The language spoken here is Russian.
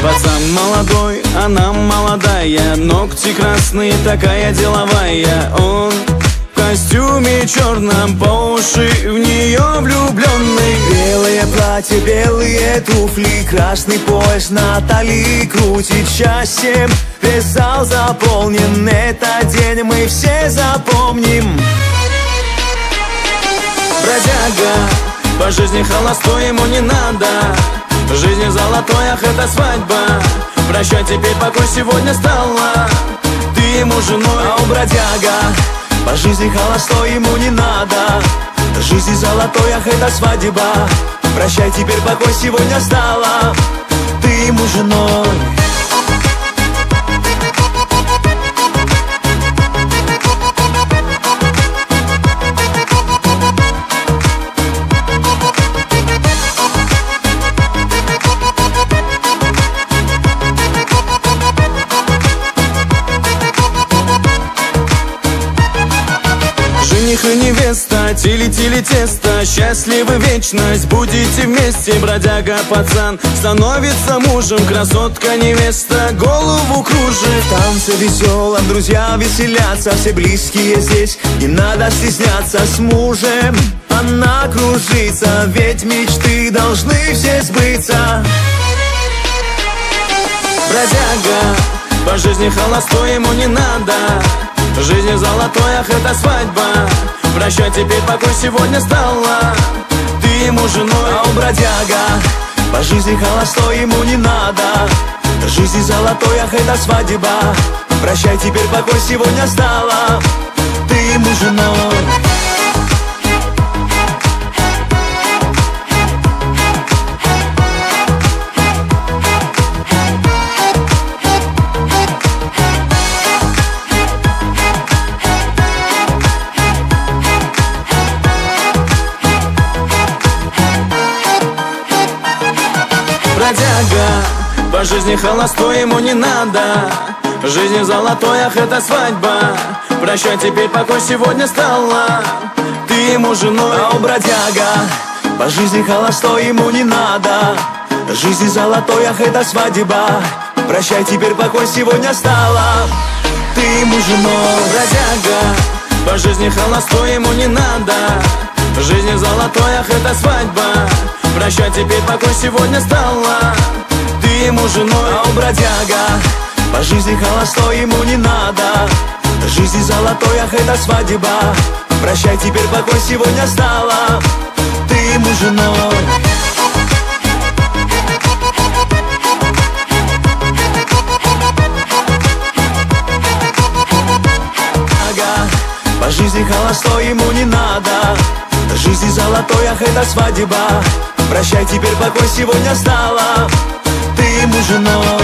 Пацан молодой, она молодая, ногти красные, такая деловая. Он в костюме черном, по уши в нее влюбленный. Белое платье, белые туфли, красный пояс на талии крутит счастьем. Весь зал заполнен, этот день мы все запомним. Бродяга, по жизни холостой, ему не надо. В жизни золотой, ах, это свадьба. Прощай, теперь покой сегодня стала ты ему женой. А у бродяга по жизни холостой, ему не надо. В жизни золотой, ах, это свадьба. Прощай, теперь покой сегодня стала ты ему женой. Жених и невеста, тили-тили тесто, счастливы вечность, будете вместе. Бродяга пацан становится мужем, красотка невеста голову кружит. В танце веселом друзья веселятся, все близкие здесь, не надо стесняться. С мужем она кружится, ведь мечты должны все сбыться. Бродяга, по жизни холостой, ему не надо. В жизни золотой, ах, это свадьба. Прощай, теперь покой сегодня стала ты ему женой. А у бродяга по жизни холостой, ему не надо. В жизни золотой, ах, это свадьба. Прощай, теперь покой сегодня стала ты ему женой. Бродяга, по жизни холостой, ему не надо. В жизни золотой, ах, это свадьба. Прощай, теперь покой сегодня стала ты ему женой. А у бродяга по жизни холостой, ему не надо. В жизни золотой, ах, это свадьба. Прощай, теперь покой сегодня стала ты ему женой. Бродяга, по жизни холостой, ему не надо. В жизни золотой, ах, это свадьба. Прощай, теперь покой сегодня стала ты ему женой. А у бродяга по жизни холостой, ему не надо. В жизни золотой, ах, это свадьба. Прощай, теперь покой сегодня стала ты ему женой. По жизни холостой, ему не надо. В жизни золотой, ах, это свадьба. Прощай, теперь покой сегодня стала ты ему женой.